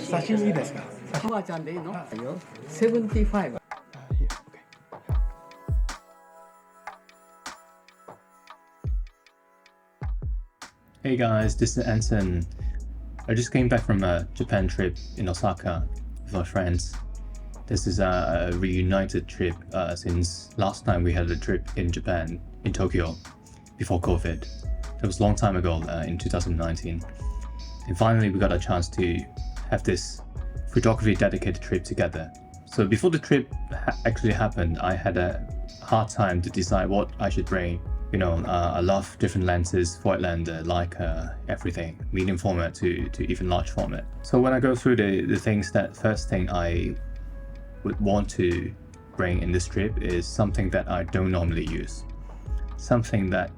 刺身いいですか？おばあちゃんでいいの？いいよ。75。Here, okay. Hey guys, this is Anson. I just came back from a Japan trip in Osaka with my friends. This is a reunited trip since last time we had a trip in Japan, in Tokyo, before COVID. That was a long time ago in 2019. And finally we got a chance to have this photography dedicated trip together. So before the trip actually happened, I had a hard time to decide what I should bring. You know, I love different lenses, Voigtlander, Leica, everything, medium format to even large format. So when I go through the things, that first thing I would want to bring in this trip is something that I don't normally use. Something that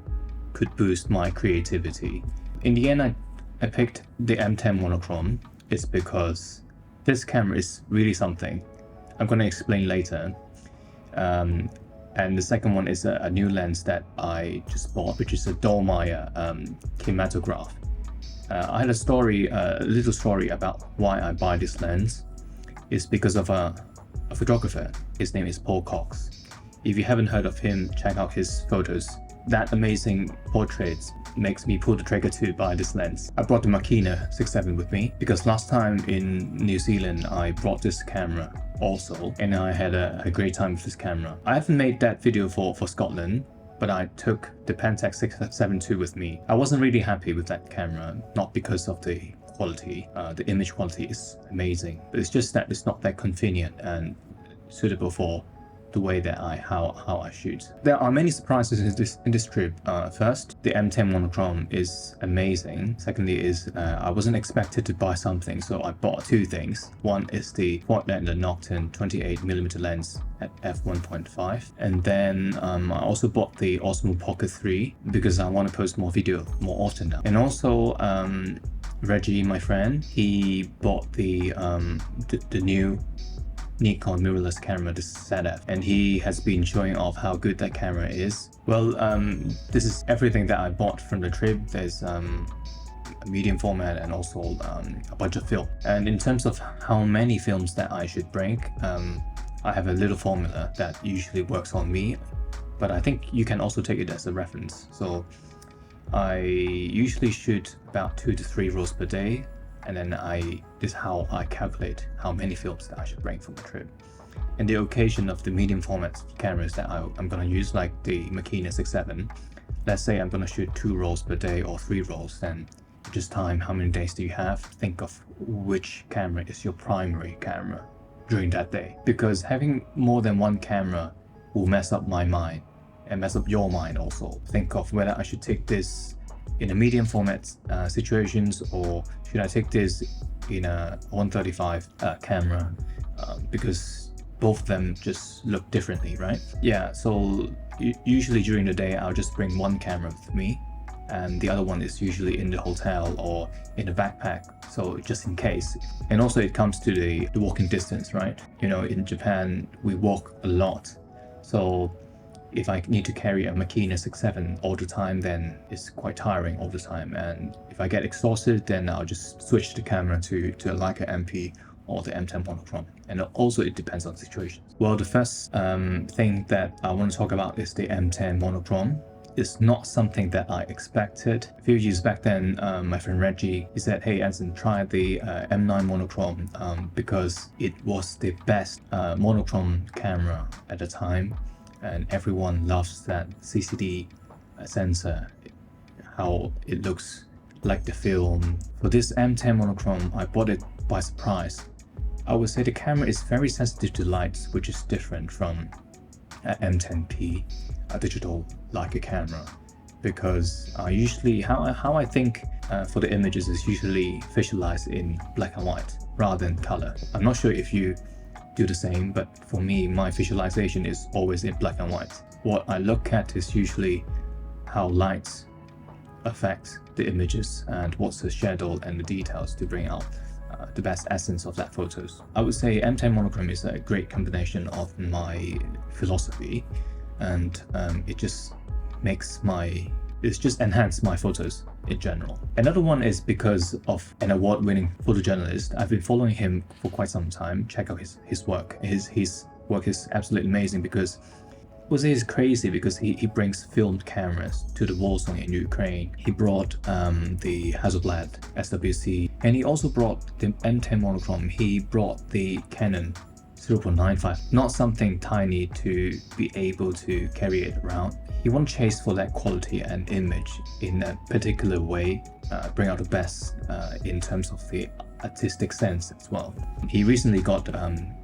could boost my creativity. In the end, I picked the M10 Monochrom. It's because this camera is really something. I'm going to explain later. And the second one is a new lens that I just bought, which is a Dallmeyer Kinematograph. I had a little story about why I buy this lens. It's because of a photographer. His name is Paul Cox. If you haven't heard of him, check out his photos. That amazing portraits makes me pull the trigger to buy this lens. I brought the Makina 6.7 with me because last time in New Zealand I brought this camera also, and I had a great time with this camera. I haven't made that video for Scotland, but I took the Pentax 6.7 II with me. I wasn't really happy with that camera, not because of the quality. The image quality is amazing, but it's just that it's not that convenient and suitable for the way that how I shoot. There are many surprises in this trip. First, the M10 Monochrom is amazing. Secondly is I wasn't expected to buy something, so I bought two things. One is the Voigtlander Nokton 28mm lens at f1.5, and then I also bought the Osmo Pocket 3 because I want to post more video more often now. And also Reggie, my friend, he bought the new Nikon mirrorless camera, this setup, and he has been showing off how good that camera is. Well, this is everything that I bought from the trip. There's a medium format and also a bunch of film. And in terms of how many films that I should bring, I have a little formula that usually works on me, but I think you can also take it as a reference. So I usually shoot about 2 to 3 rolls per day, and then this is how I calculate how many films that I should bring for the trip. And the occasion of the medium format cameras that I'm gonna use, like the Makina 6.7, let's say I'm gonna shoot 2 rolls per day or 3 rolls, then just time how many days do you have, think of which camera is your primary camera during that day. Because having more than one camera will mess up my mind and mess up your mind also. Think of whether I should take this in a medium format situations, or should I take this in a 135 camera, because both of them just look differently, right? Yeah, so usually during the day I'll just bring one camera with me, and the other one is usually in the hotel or in a backpack, so just in case. And also it comes to the walking distance, right? You know, in Japan we walk a lot, so if I need to carry a Makina 6.7 all the time, then it's quite tiring all the time. And if I get exhausted, then I'll just switch the camera to a Leica MP or the M10 Monochrom. And also it depends on the situation. Well, the first thing that I want to talk about is the M10 Monochrom. It's not something that I expected. A few years back then, my friend Reggie, he said, hey Anson, try the M9 Monochrom because it was the best monochrome camera at the time. And everyone loves that CCD sensor, how it looks like the film. For this M10 Monochrom, I bought it by surprise. I would say the camera is very sensitive to lights, which is different from M10P, a digital Leica camera, because usually how I think for the images is usually visualized in black and white rather than color. I'm not sure if you do the same, but for me, my visualization is always in black and white. What I look at is usually how lights affect the images and what's the shadow and the details to bring out the best essence of that photos. I would say M10 Monochrom is a great combination of my philosophy, and it just enhanced my photos in general. Another one is because of an award-winning photojournalist. I've been following him for quite some time. Check out his work. His work is absolutely amazing because it's crazy because he brings filmed cameras to the war zone in Ukraine. He brought the Hasselblad SWC, and he also brought the M10 Monochrom. He brought the Canon 0.95, not something tiny to be able to carry it around. He won't chase for that quality and image in a particular way, bring out the best in terms of the artistic sense as well. He recently got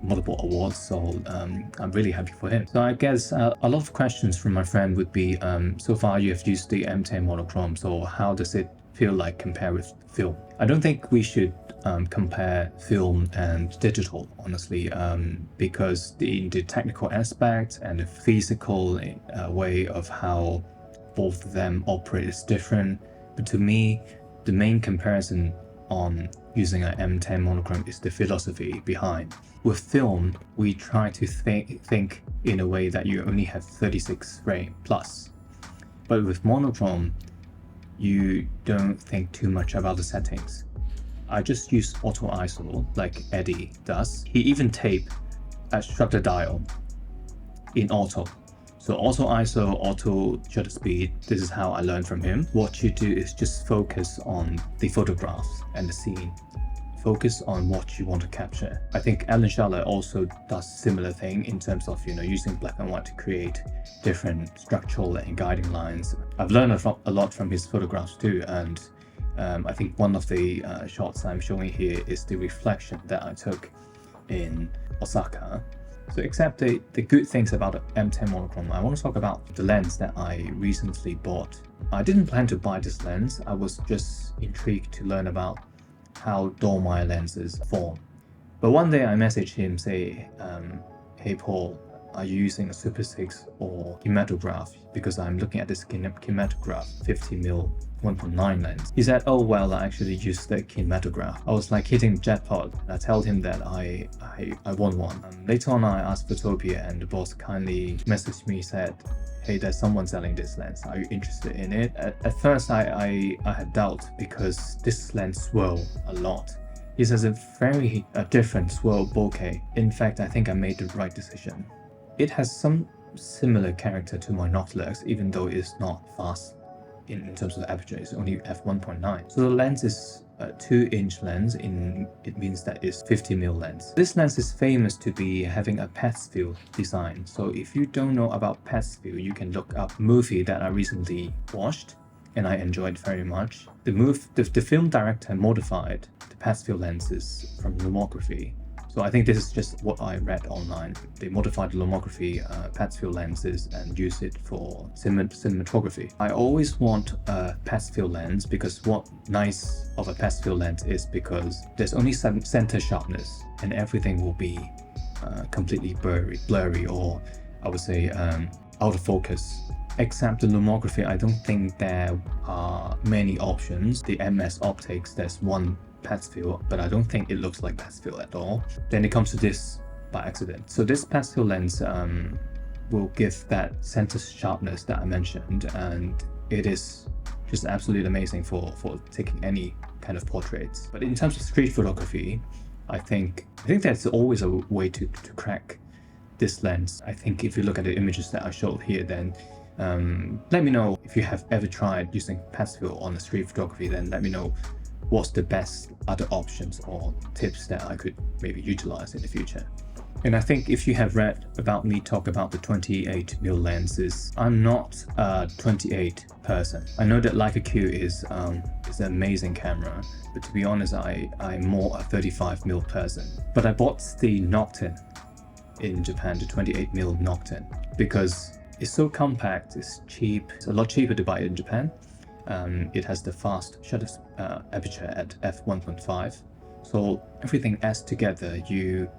multiple awards, so I'm really happy for him. So I guess a lot of questions from my friend would be, so far you have used the M10 Monochrom, so how does it feel like compared with film? I don't think we should compare film and digital, honestly, because the technical aspect and the physical way of how both of them operate is different. But to me, the main comparison on using an M10 Monochrom is the philosophy behind. With film, we try to think in a way that you only have 36 frame plus. But with monochrome, you don't think too much about the settings. I just use auto ISO like Eddie does. He even taped a shutter dial in auto. So auto ISO, auto shutter speed, this is how I learned from him. What you do is just focus on the photographs and the scene. Focus on what you want to capture. I think Alan Schaller also does similar thing in terms of, using black and white to create different structural and guiding lines. I've learned a lot from his photographs too, and I think one of the shots I'm showing here is the reflection that I took in Osaka. So except the good things about the M10 Monochrom, I want to talk about the lens that I recently bought. I didn't plan to buy this lens, I was just intrigued to learn about how Dallmeyer lenses form. But one day I messaged him, say, hey Paul, are you using a Super 6 or kinematograph? Because I'm looking at this kinematograph 50mm 1.9 lens. He said, oh well, I actually use the kinematograph. I was like hitting jackpot. I told him that I want one. Later on I asked Photopia, and the boss kindly messaged me, said, hey, there's someone selling this lens, are you interested in it? At first I had doubt because this lens swirl a lot. It has a very different swirl bokeh. In fact, I think I made the right decision. It has some similar character to my Noctilux, even though it's not fast in terms of the aperture. It's only f1.9. So the lens is a 2-inch lens. It means that it's 50mm lens. This lens is famous to be having a Petzval design. So if you don't know about Petzval, you can look up a movie that I recently watched and I enjoyed very much. The film director modified the Petzval lenses from lomography. So I think this is just what I read online. They modified the lomography Petzval lenses and use it for cinematography. I always want a Petzval lens because what nice of a Petzval lens is because there's only some center sharpness and everything will be completely blurry, or I would say out of focus. Except the lomography, I don't think there are many options. The MS optics, there's one Petzval, but I don't think it looks like Petzval at all. Then it comes to this by accident. So this Petzval lens will give that center sharpness that I mentioned, and it is just absolutely amazing for taking any kind of portraits. But in terms of street photography, I think there's always a way to crack this lens. I think if you look at the images that I showed here, then let me know if you have ever tried using Petzval on the street photography. Then let me know what's the best other options or tips that I could maybe utilize in the future. And I think if you have read about me talk about the 28mm lenses, I'm not a 28 person. I know that Leica Q is an amazing camera, but to be honest, I'm more a 35mm person. But I bought the Nokton in Japan, the 28mm Nokton, because it's so compact, it's cheap, it's a lot cheaper to buy it in Japan. It has the fast shutter aperture at f1.5, so everything adds together. You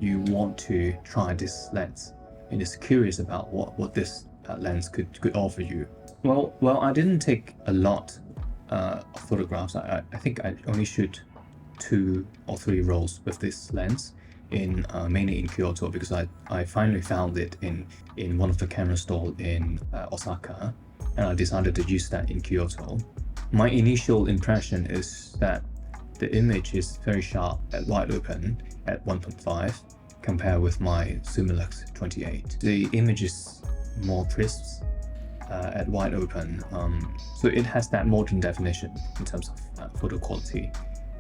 want to try this lens and is curious about what this lens could offer you. Well, I didn't take a lot of photographs. I think I only shoot 2 or 3 rolls with this lens, mainly in Kyoto, because I finally found it in one of the camera stores in Osaka, and I decided to use that in Kyoto. My initial impression is that the image is very sharp at wide open at 1.5 compared with my Summilux 28. The image is more crisp at wide open, so it has that modern definition in terms of photo quality,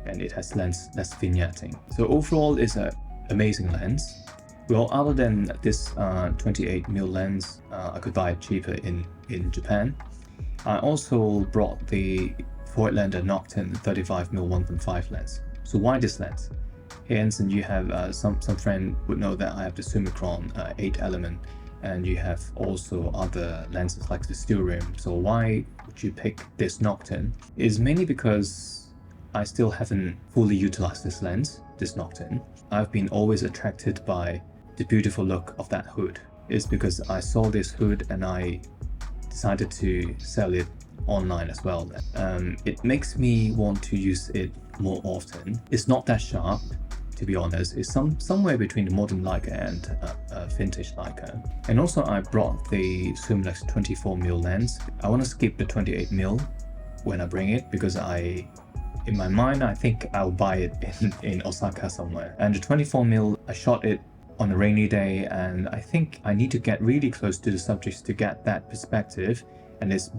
and it has less vignetting. So overall, it's an amazing lens. Well, other than this 28mm lens, I could buy it cheaper in Japan. I also brought the Voigtlander Nokton 35mm 1.5 lens. So why this lens? Hey Anson, you have some friend would know that I have the Summilux 8-element, and you have also other lenses like the still rim. So why would you pick this Nokton? It's mainly because I still haven't fully utilized this lens, this Nokton. I've been always attracted by the beautiful look of that hood. It's because I saw this hood and I decided to sell it online as well. It makes me want to use it more often. It's not that sharp, to be honest. It's somewhere between the modern Leica and vintage Leica. And also I brought the Summilux 24mm lens. I want to skip the 28mm when I bring it because in my mind, I think I'll buy it in Osaka somewhere. And the 24mm, I shot it on a rainy day, and I think I need to get really close to the subjects to get that perspective. And it's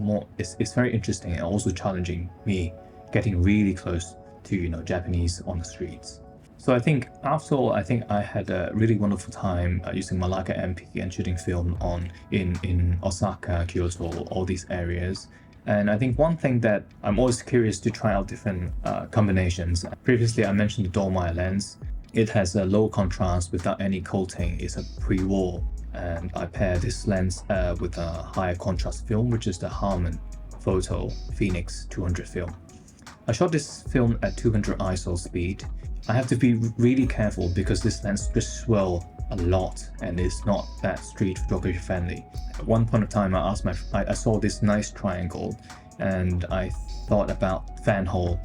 very interesting and also challenging me getting really close to Japanese on the streets. So I think after all, I think I had a really wonderful time using my Leica MP and shooting film in Osaka, Kyoto, all these areas. And I think one thing that I'm always curious to try out different combinations. Previously, I mentioned the Dallmeyer lens. It has a low contrast without any coating. It's a pre-war, and I pair this lens with a higher contrast film, which is the Harman Photo Phoenix 200 film. I shot this film at 200 ISO speed. I have to be really careful because this lens just swells a lot and it's not that street photography friendly. At one point of time, I saw this nice triangle, and I thought about Van Ho,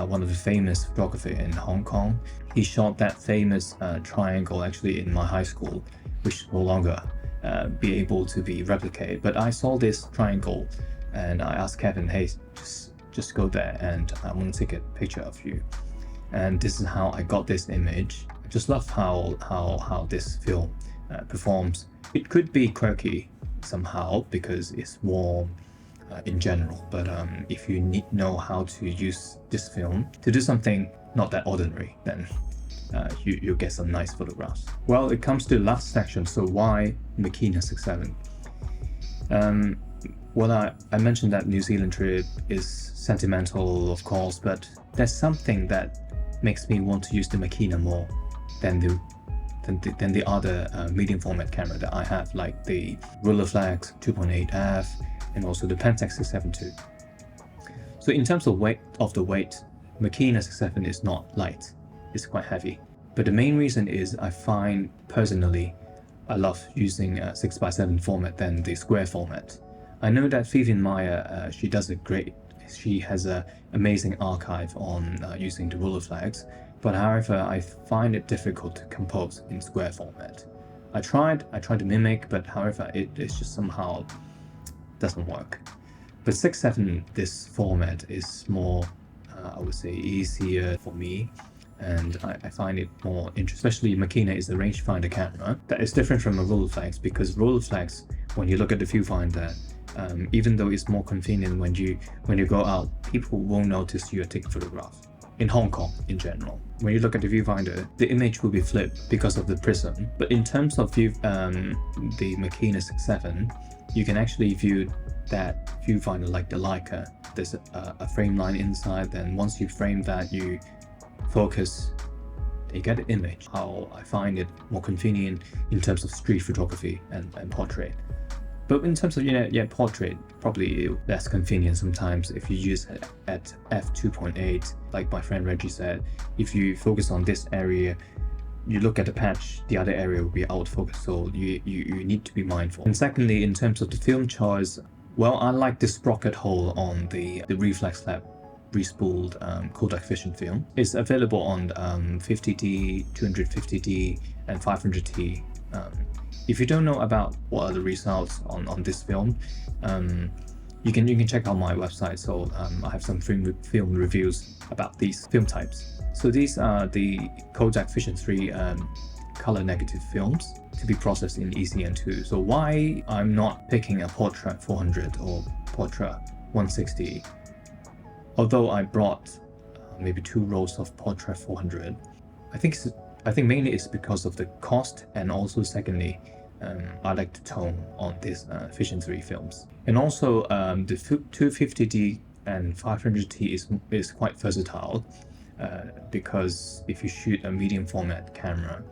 one of the famous photographers in Hong Kong. He shot that famous triangle actually in my high school, which no longer be able to be replicated. But I saw this triangle and I asked Kevin, hey, just go there and I want to take a picture of you. And this is how I got this image. I just love how this film performs. It could be quirky somehow because it's warm in general, but if you know how to use this film to do something not that ordinary, then you'll get some nice photographs. Well, it comes to the last section. So why Makina 6.7? Well, I mentioned that New Zealand trip is sentimental, of course, but there's something that makes me want to use the Makina more than the other medium format camera that I have, like the Reflx 2.8f and also the Pentax 6.7 II. So in terms of weight, Makina 6.7 is not light, it's quite heavy. But the main reason is I find personally I love using a 6x7 format than the square format. I know that Vivian Meyer, she has an amazing archive on using the Reflx, but however, I find it difficult to compose in square format. I tried to mimic, but however, it's just somehow doesn't work. But 6.7, this format is more, I would say, easier for me, and I find it more interesting. Especially Makina is a rangefinder camera that is different from a Reflx, because Reflx, when you look at the viewfinder, even though it's more convenient when you go out, people won't notice you are taking photographs. In Hong Kong, in general, when you look at the viewfinder, the image will be flipped because of the prism. But in terms of the Makina 6.7, you can actually view that viewfinder like the Leica. There's a frame line inside, then once you frame that, you focus, you get the image. How I find it more convenient in terms of street photography and portrait. But in terms of portrait, probably less convenient sometimes if you use it at f2.8. Like my friend Reggie said, if you focus on this area, you look at the patch, the other area will be out of focus, so you need to be mindful. And secondly, in terms of the film choice, well, I like the sprocket hole on the Reflx Lab respooled Kodak Vision film. It's available on 50D, 250D, and 500D. If you don't know about what are the results on this film, You can check out my website. So I have some film reviews about these film types. So these are the Kodak Vision 3 color negative films to be processed in ECN2. So why I'm not picking a Portrait 400 or Portrait 160, although I brought maybe 2 rolls of Portrait 400, I think mainly it's because of the cost, and also secondly, I like the tone on these Vision 3 films. And also the 250D and 500T is quite versatile because if you shoot a medium format camera,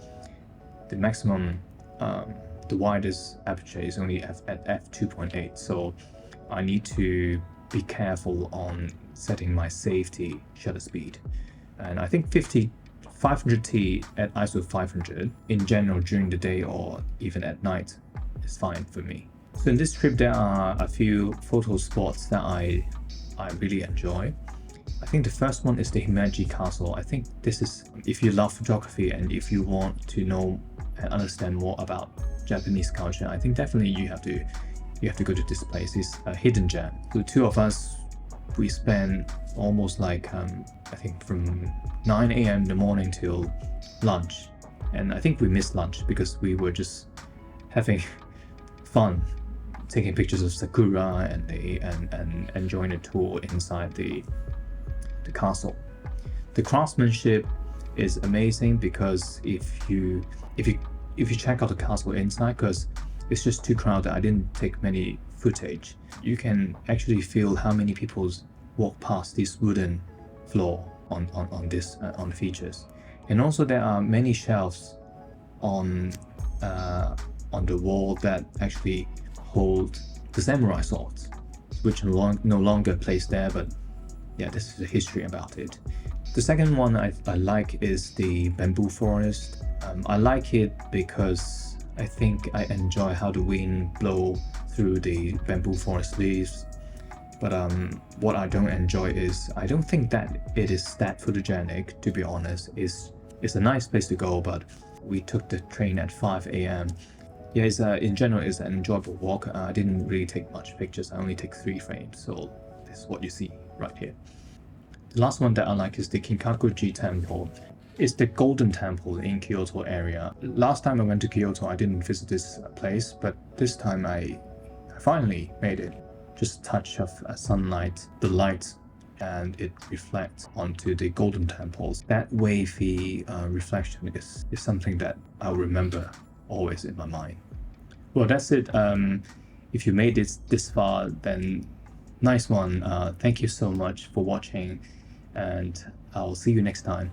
the maximum, the widest aperture is only at f2.8, so I need to be careful on setting my safety shutter speed. And I think 500T at ISO 500 in general during the day or even at night is fine for me. So in this trip there are a few photo spots that I really enjoy. I think the first one is the Himeji Castle. I think this is, if you love photography and if you want to know and understand more about Japanese culture, I think definitely you have to go to this place. It's a hidden gem. The two of us, we spent almost like I think from 9 a.m. in the morning till lunch, and I think we missed lunch because we were just having fun taking pictures of sakura and enjoying the tour inside the castle. The craftsmanship is amazing because if you check out the castle inside, because it's just too crowded, I didn't take many footage, you can actually feel how many people walk past this wooden floor on the features. And also there are many shelves on the wall that actually hold the samurai swords, which are no longer placed there, but yeah, this is the history about it. The second one I like is the bamboo forest. I like it because I think I enjoy how the wind blow through the bamboo forest leaves. But what I don't enjoy is, I don't think that it is that photogenic, to be honest. It's a nice place to go, but we took the train at 5 a.m. Yeah, in general, it's an enjoyable walk. I didn't really take much pictures. I only take 3 frames, so this is what you see right here. The last one that I like is the Kinkakuji Temple. It's the Golden Temple in Kyoto area. Last time I went to Kyoto, I didn't visit this place, but this time I finally made it. Just a touch of sunlight, the light, and it reflects onto the Golden Temples. That wavy reflection is something that I'll remember always in my mind. Well, that's it. If you made it this far, then nice one. Thank you so much for watching, and I'll see you next time.